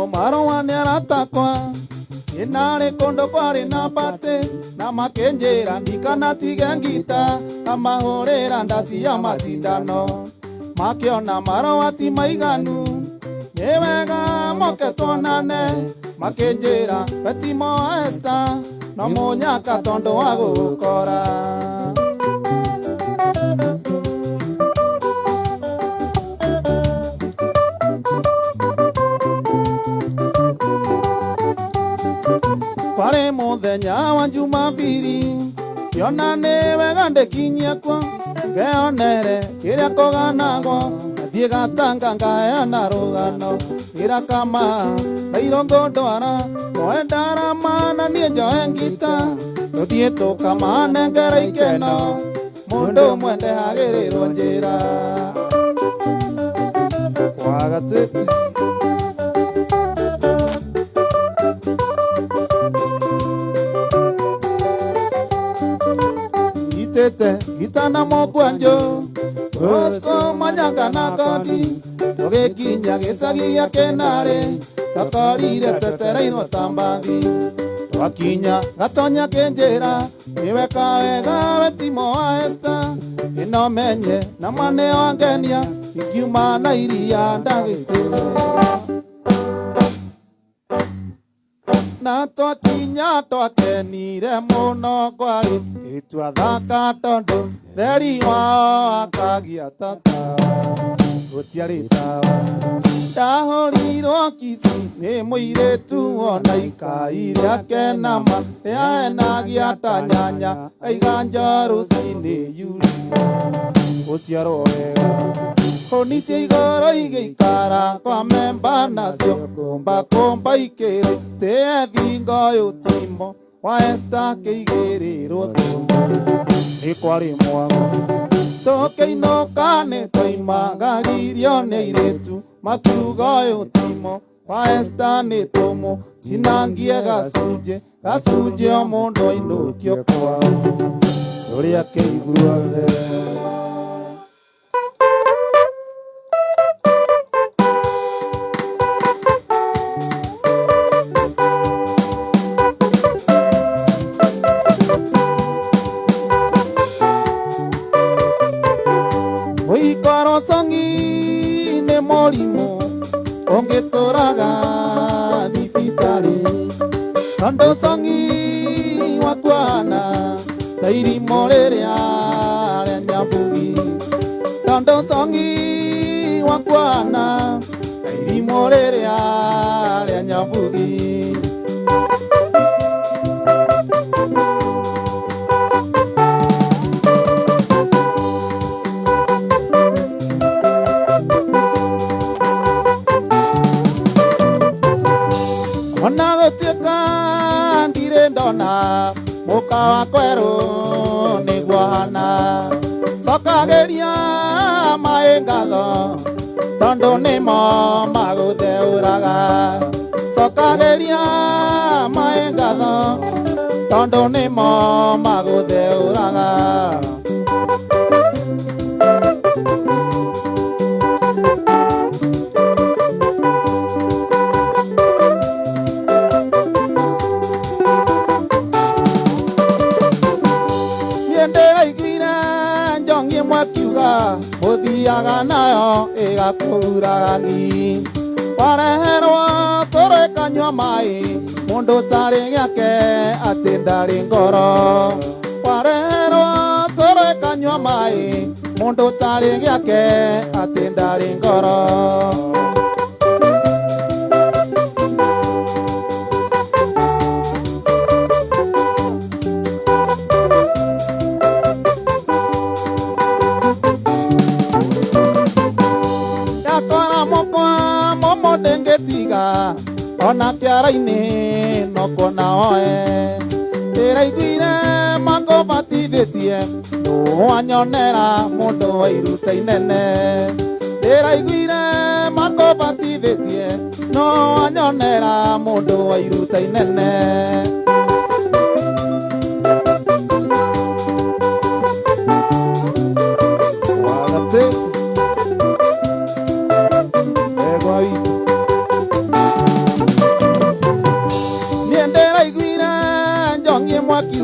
Ito marowane aratakwa Inare kondo pare na pate Na makenjera ndikana tigengita Kamahorera ndasi ya masindano Makiona marowati maiganu Yewega moke tonane Makenjera petimo esta No monyaka tondo wagukora Pare muthenya wa Jumapili Yonane wega ndekinyia kwa Geonere kiria koganagwo Thie gatanga ngaheana rugano Ira kama Nairongo ndwara Moendara mana nie njoe ngita Tuthie tukamane ngera ikeno Mundu mwende hagirirwo njira Wagatete Itete gitana mogwanjo Rosko manyanga na kodi Toge kinya gisagi ya kenare Takarire tetere ino tambathi Wakinya gatonya kenjera Niwe kawega wetimo wa esta Ino menye na mane wangenia Ikiuma na iria ndagitire Na twakinya twakenire muno kwari Itua thaka tondo Theri wao akagia tata Gutiari tawa Ndahorirwo kisi Ni muiretu ona ikaire akenama Yaenagia tanyanya Aiga njoru sini yuri Uciaro wega Konisia igoro igikara Kwa memba nasio Kumba ikere Te thingo yutimo Wa esta keigirirwo tumbo Ikwari mwango Toke inokane toima Garirio ne iretu Matugo yutimo Wa esta ne tomo Tinangie Gasuje omondo inukio kwa Storia keiguruale Songi ne molimo Ongetoraga Dipitali Tondo songi wakwana Tairi molerea Lenyabugi Tondo songi wakwana Tairi molerea Lenyabugi Ndona muka wa kweru niguana sokageria maengatho tondo nimo magutheuraga sokageria maengatho tondo nimo magutheuraga Muthiaga nayo igakuraga ngi Wareherwo tore kanywa mai Mundu tari giake ati ndari ngoro Wareherwo tore kanywa mai Mundu tari giake ati ndari ngoro Ona piara-ini noko na oe Tera iguire mako batithetie No anyonera mundu wa iruta inene Tera iguire mako batithetie No anyonera mundu wa iruta inene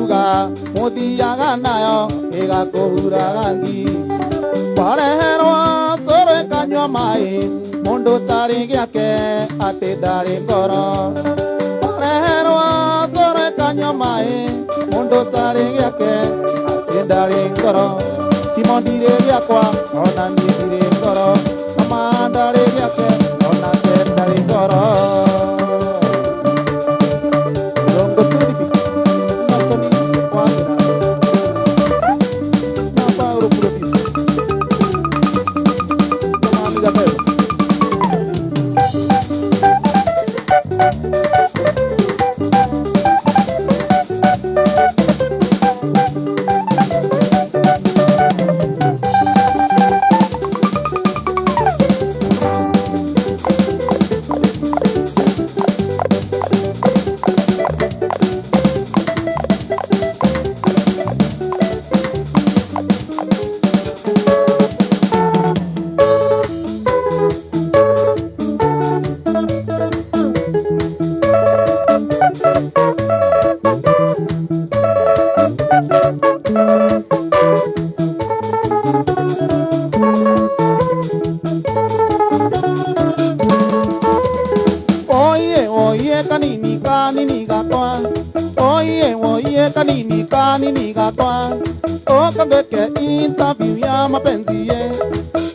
kuga Mudiaga nayo ega kuhura ngi Pareherwa sore kanywa mai Mundu tari giake ate dari ngoro Pareherwa sore kanywa mai Mundu tari giake ate dari ngoro Timo dire giakwa ona ni dire ngoro Mama dari giake ona te dari ngoro Longo turibi Natoni wangina Napa urupurupis Mama amiga bebe kanini gatwa Okagweke interview ya mapenzi ye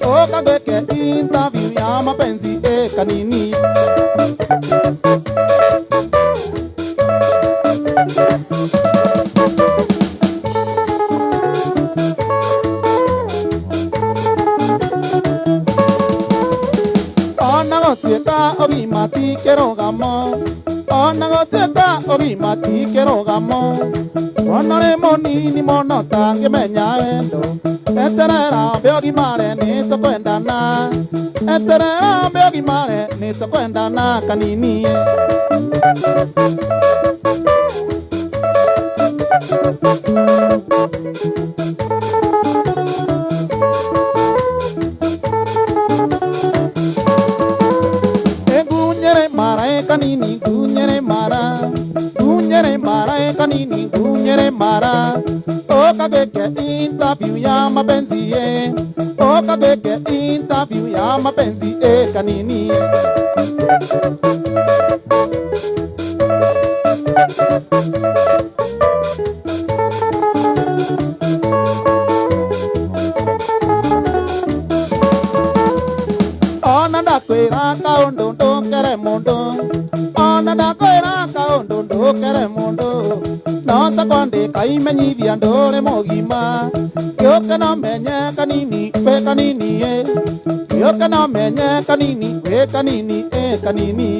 Okagweke interview ya mapenzi kanini Onagotieka ogimati kerogamo Onagotieka ogimati kerogamo Onore monini mono tange menya endo Eterera beogi mare nito kwendana Eterera beogi mare nito kwendana kanini Gunyere mara kanini gunyere mara Gunyere mara kanini gunyere mara Okagweke interview ya mapenzi ye Okagweke interview ya mapenzi kanini Onanda kwera kaundo kere mundo Onanda kwera kaundo kere mundo Nota kwande kaimenyithia ndore mogima Gyoka no menye kanini kwe kanini Gyoka no menye kanini kwe kanini kanini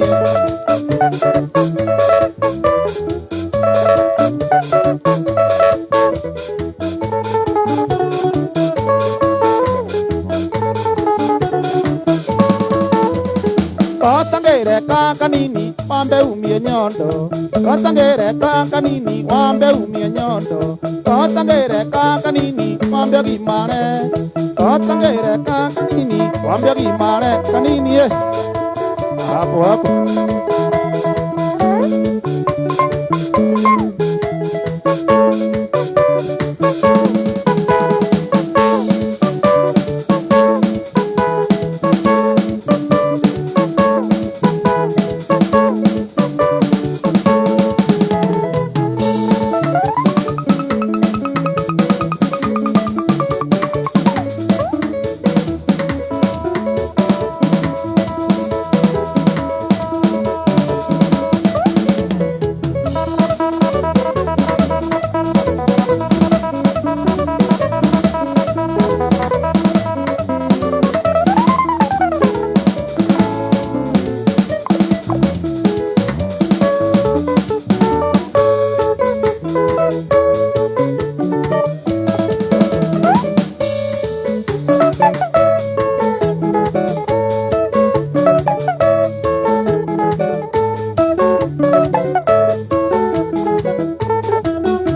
Kotangere kanini wambe umie nyondo Kotangere kanini wambe umie nyondo Kotangere kanini wambe gimare Kotangere kanini wambe gimare kanini Hapo hapo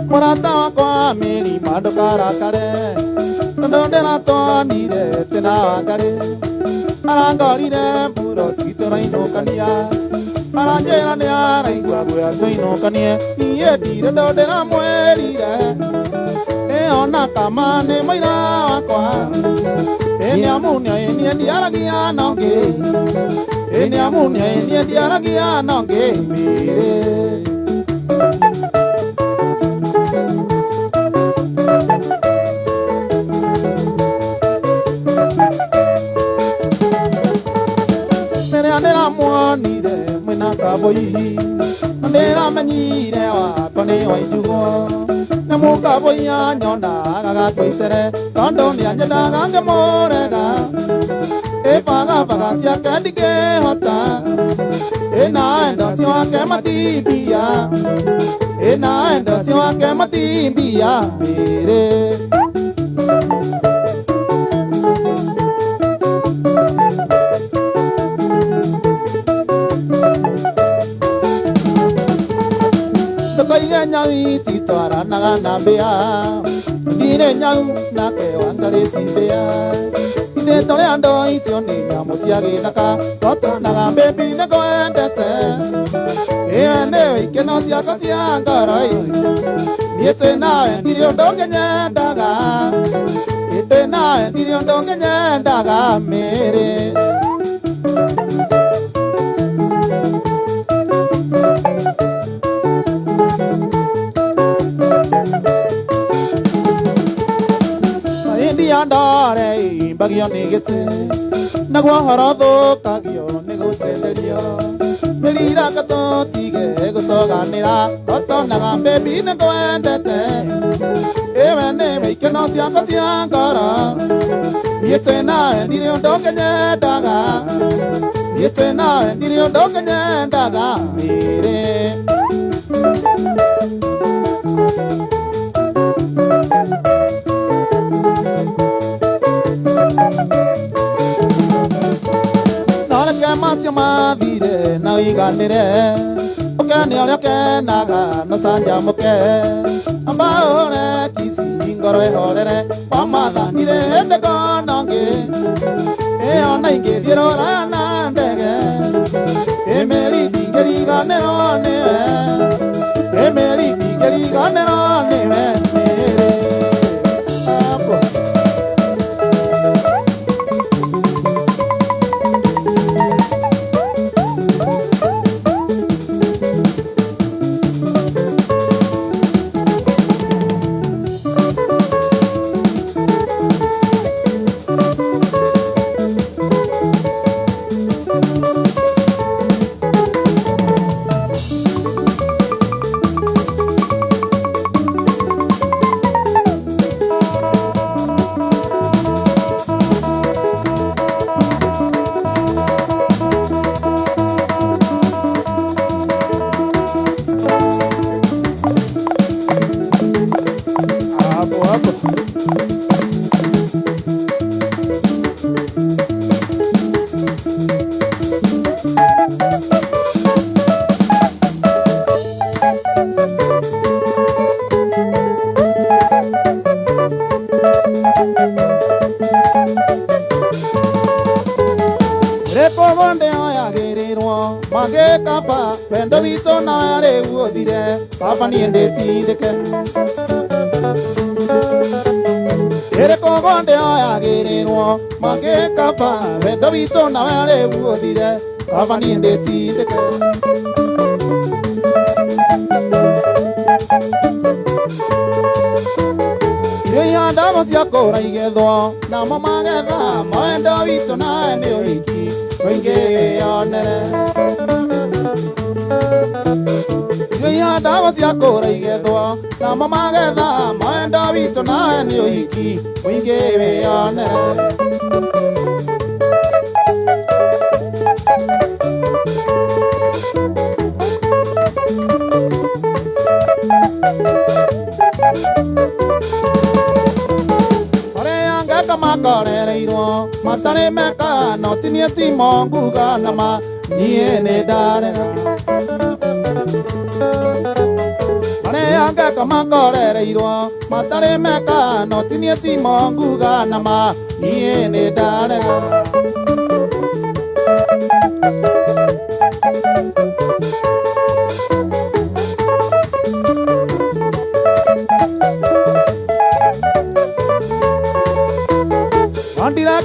Murata kwa meri mando karakare Ndondera to nire tena wakare Arangorire puro tito raino kania Arangera ni ara igua gwa toino kanie iye dire do de na mwerire e ona kama ne maira wakwa eni amunia eni ndiaragia nonge eni amunia eni ndiaragia nonge mire mere andera muonire mwina kaboi andera menyire wa kone wa ijugo Namuka boya nyonda gaga twisere tondo ni anyenda gange morega e paga sia kendike hota e na endo si wa ke matibia e na endo si wa ke matibia mere Nyai titwara naga bea dire nyau na ke wangare tibea ide tole ando isio ni nyamusia githaka toto naga baby ne goendete ene ike no sia kasia ngarai niete na ndiri ondonge nyendaga ite na ndiri ondonge nyendaga mere Andare bagio nigete nagwa horotho kagio nigutenderio melira kato tige gusoganira toto naga baby niguendete ewe ne meike no sia kasia ngara niete na ndiri ondonge nyendaga niete na ndiri ondonge nyendaga mire Masya mavire na iganire okane alyoke naga no sanja moke ambahore kisi ngoro horere pamathanire ndego nonge e ona inge thiero rana ndege e meri dingeri ganero ne e meri dingeri ganero ne Mage kapa pendo vito na re uodire papa niende tideke ere kogonde oya gererwo mage kapa pendo vito na re uodire papa niende tideke Ria ndamo cia kora igethwo na magetha maendo vito na ne oiki wenge onere Ria ndamo cia kora igethwo na magetha maendo vito na ne oiki wenge onere Makorereirwo matare meka no tinie timo nguga nama nie ne darega Mare anga kama korereirwo matare meka no tinie timo nguga nama nie ne darega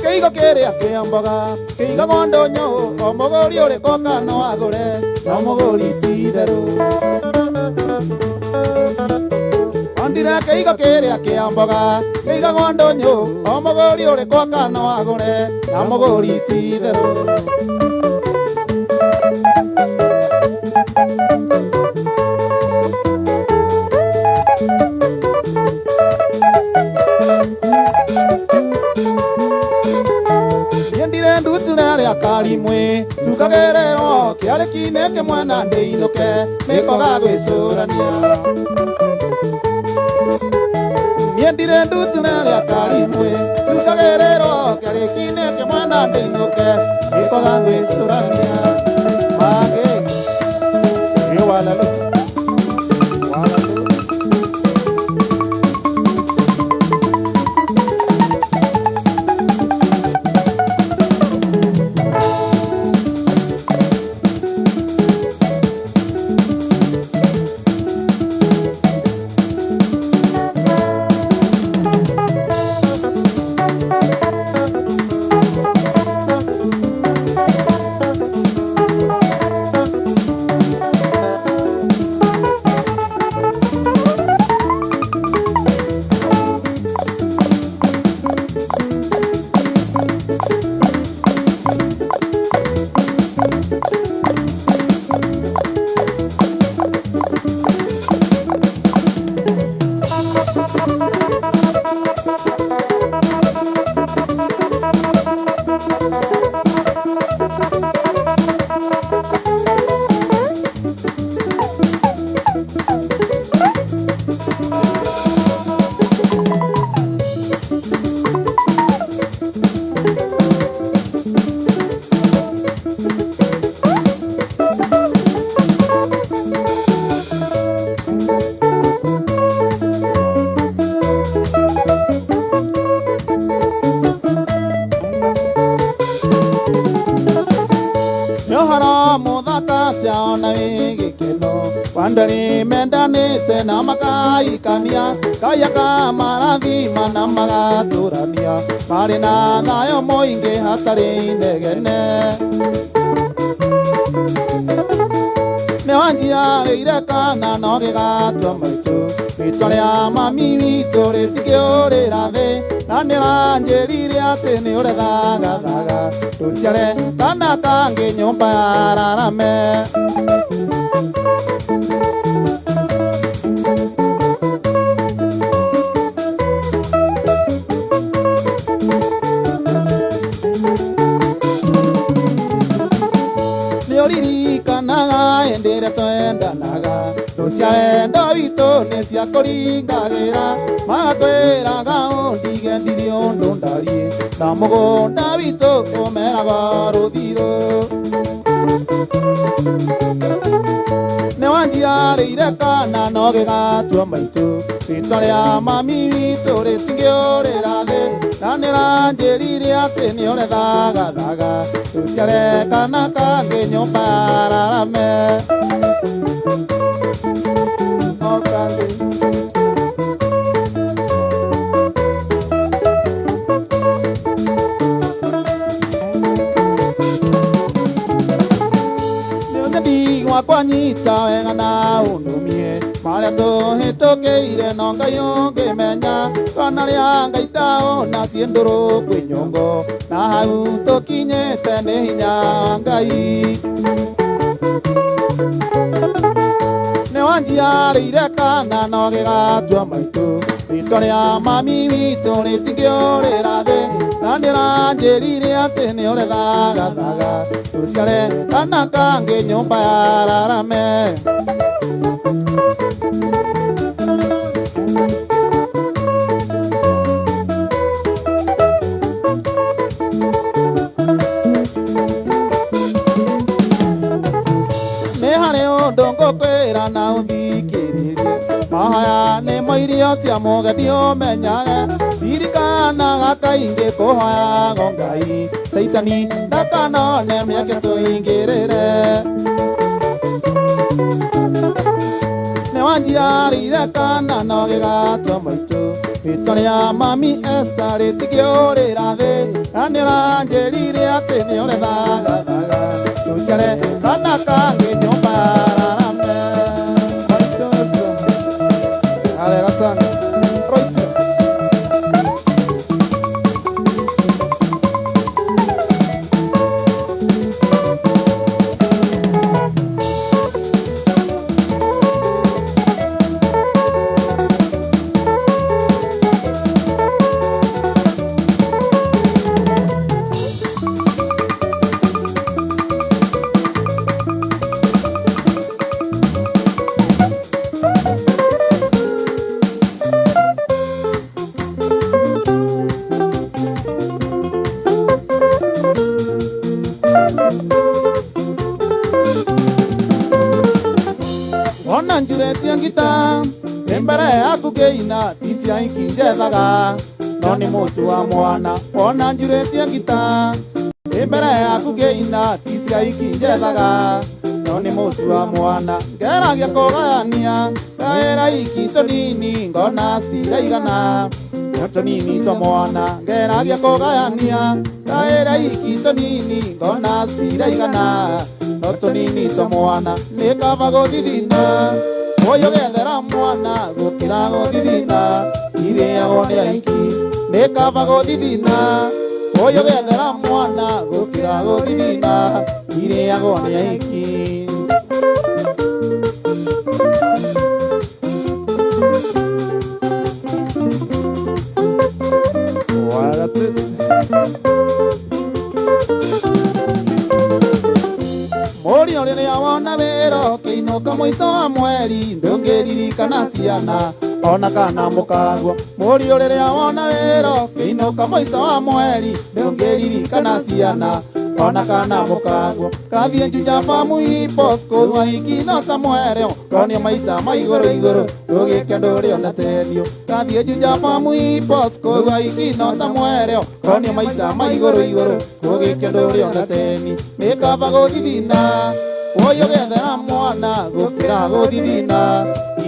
keigo kere akiambaga keiga gondo nyo omogori ore koka no agore omogori tideru ondira keigo kere akiambaga keiga gondo nyo omogori ore koka no agore omogori tideru Karimwe tukagerero kiale kineke mwana ndeinuke nikoga gwicurania niendire ndutunere karimwe tukagerero kiale kineke mwana ndeinuke nikoga gwicurania mage yo walalu Wandari mendani tena makai kania kaya kamarathi mana magaturania marina thayo moingi hatari negene newanjia leire kana no gigatwa maitu ritwa mami witu ritigiurira thi na niranjirire ati ni ure thaga tuciare kana kangi nyumba ya rarame twendanaga tuciaenda wito necia kuringagira makwiraga undige ndiri undu ndari na mugunda wito umeraga ruthiro newanjiarire kana no gigatwa maitu ritwa ria mami witu ritingiurira thi na niranjirire ati ni ure thaga tuciare kana kangi nyumba ya rarame Kwanyita wenga na unumie maria tuhitukiire no Ngai ungimenya kana ria Ngai ndaona cienduru kwinyongo na hau tukinyite ni hinya wa Ngai newanjiarire kana no gigatwa maitu ritwa ria mami witu ritingiurira thi na niranjirire ati ni ure thaga tuciare kana kangi nyumba ya rarame ni hari undu ngukwira na uthikiririe mahaya ni moirio cia mugendi umenyage ririkanaga kaingi kuhoya Ngai Saitani ndakanone miake tuingirire njiarĩire kana no gĩgatua maitũ rĩtwa rĩa mami Esther rĩtigĩũrĩra thĩ na nĩũranjĩrire atĩ nĩũrĩthagathagaga rũciare kana kangĩ nyũmba ya Rarame maitũ Esther arega sana roite ona njuretie ngita mbere yaku ngĩina icia iki njethaga no nĩ mũtu wa mwana ona njuretie ngita mbere yaku ngĩina icia iki njethaga no nĩ mũtu wa mwana ngeragia kũgayania gaĩra iki tũnini ngona citiraigana no tũnini twa mwana ngeragia kũgayania gaĩra iki tũnini ngona citiraigana no tũnini twa mwana nĩ kaba gũthithina ũyũ gethera mwana gũkĩra gũthithina irĩagwo nĩ aiki nĩ kaba gũthithina ũyũ gethera mwana gũkĩra gũthithina irĩagwo nĩ aiki Mũriũ rĩrĩa wona wĩra ũkĩinũka mũico wa mweri ndũngĩririkana ciana ona kana mũkagwo mũriũ rĩrĩa wona wĩra ũkĩinũka mũico wa mweri ndũngĩririkana ciana ona kana mũkagwo kathiĩ Juja Farm Hippos kũrua hiki no ta mwere konio maica ma igũrũ igũrũ ndũgĩke ndũrĩo na tenio kathiĩ Juja Farm Hippos kũrua hiki no ta mwere konio maica ma igũrũ igũrũ ndũgĩke ndũrĩo na teni nĩ kaba gũthithina ũyũ gethera mwana gũkĩra gũthithina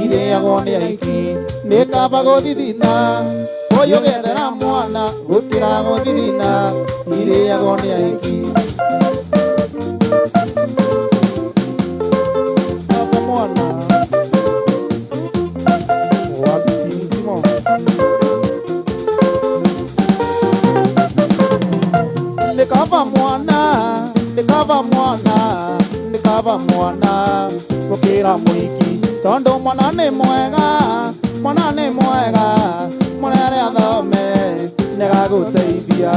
irĩagwo nĩ aiki nĩ kaba gũthithina ũyũ gethera mwana gũkĩra gũthithina irĩagwo nĩ aiki kaba mwana wabitindimo nĩ kaba mwana nĩ kaba mwana nĩ kaba mwana gũkĩra mũiki tondũ mwana nĩ mwega mwana nĩ mwega mũrere athome nĩgagũteithia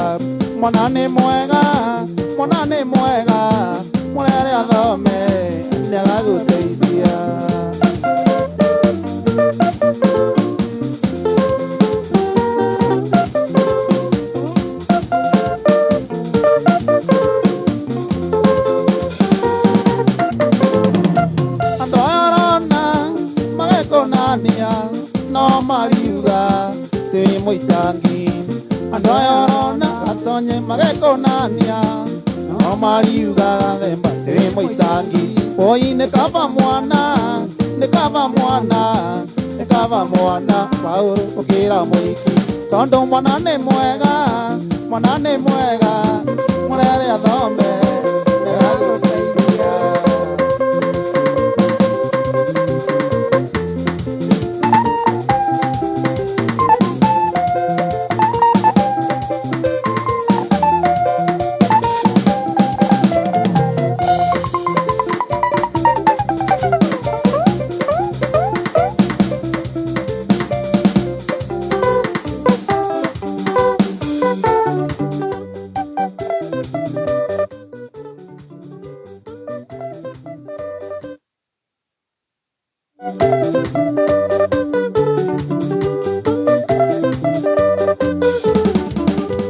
mwana nĩ mwega mwana nĩ mwega mũrere athome nĩgagũteithia no mariuga tĩ mũitangi andũ aya ũrona gatonye magekũnania no mariuga themba tĩ mũitangi oi nĩ kaba mwana nĩ kaba mwana nĩ kaba mwana Paũlũ gũkĩra mũiki tondũ mwana nĩ mwega mwana nĩ mwega mũrere athome nĩgagũteithia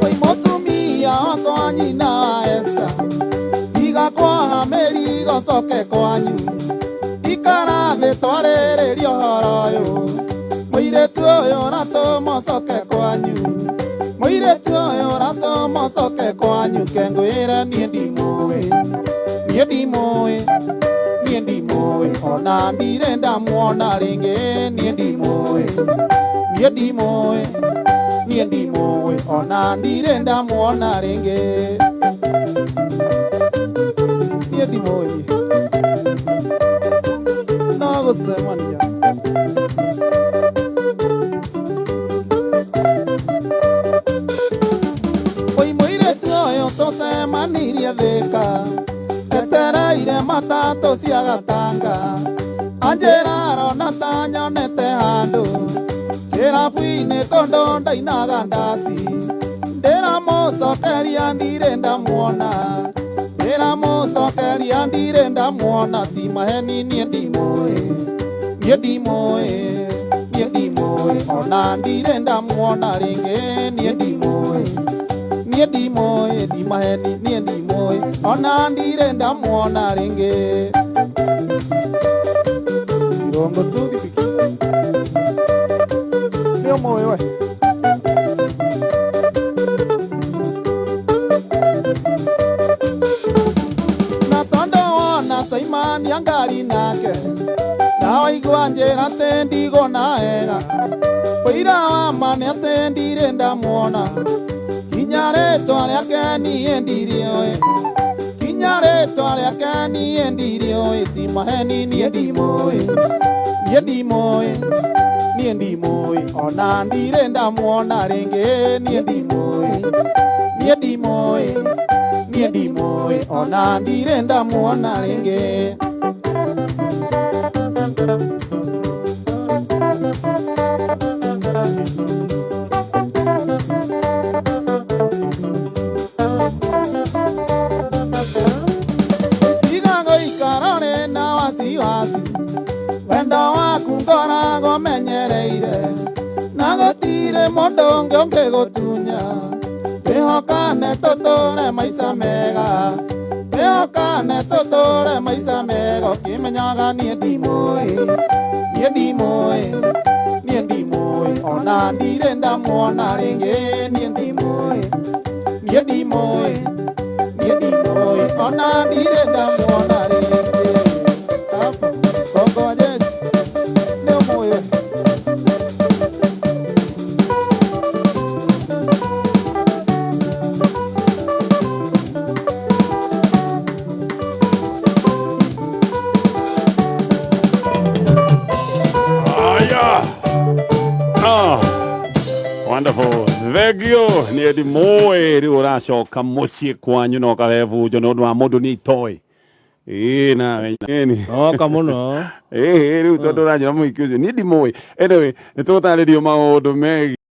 Oi mũtumia wakwa nyina Esther tiga kwa meri gocoke kwanyu ikara thĩ twarĩrĩrie ũhoro ũyũ mũirĩtu ũyũ ratũmũcoke kwanyu mũirĩtu ũyũ ratũmũcoke kwanyu kengwĩre niĩ ndimũĩ niĩ ndimũĩ niĩ ndimũĩ ona ndirenda muona ringi nie ndimui nie ndimui nie ndimui ona ndirenda muona ringi nie ndimui no gusemania oi muire tuoyo tosemanirie thika etereire matatu cia gatanga anjĩra arona ta nyonete handũ kĩrabu-inĩ kũndũ ndainaga ndaci ndĩramũcokeria ndirĩ ndamuona ndĩramũcokeria ndirĩ ndamuona ti maheni niĩ ndimũĩ niĩ ndimũĩ niĩ ndimũĩ ona ndirĩ ndamuona rĩngĩ niĩ ndimũĩ niĩ ndimũĩ ti maheni niĩ ndimũĩ ona ndirĩ ndamuona rĩngĩ Rongo tu dipiki Nio moe we Na tondo wona toimani angari nake Na waigua njĩra te ndigo na ega Wĩira wa mane ate ndirĩ ndamuona Kinya rĩtwa rĩake niĩ ndirĩoĩ Kinya rĩtwa rĩake niĩ ndirĩoĩ ti maheni niĩ ndimũĩ niĩ ndimũĩ niĩ ndimũĩ ona ndirĩ ndamuona rĩngĩ niĩ ndimũĩ niĩ ndimũĩ niĩ ndimũĩ ona ndirĩ ndamuona rĩngĩ tiga gũikara na wasiwasi wendo waku ngoragwo menyereire na gũtirĩ mũndũ ũngĩ ũngĩgũtunya wĩhokane tũtũre maica mega wĩhokane tũtũre maica mega ũkĩmenyaga niĩ ndimũĩ niĩ ndimũĩ niĩ ndimũĩ ona ndirĩ ndamuona rĩngĩ niĩ ndimũĩ niĩ ndimũĩ niĩ ndimũĩ ona ndirĩ ndamuona rĩngĩ kongoje nĩo mũĩ Wonderful. Thegio nĩ ndimũĩ rĩu ũracoka mũciĩ kwanyu no karebunjo nĩ ũndũ wa mũndũ nĩ itoĩ na oka mũno rĩu tondũ ũranjĩra mũhiki ũcio niĩ ndimũĩ anyway nĩ tũgũtarĩrio maũndũ megiĩ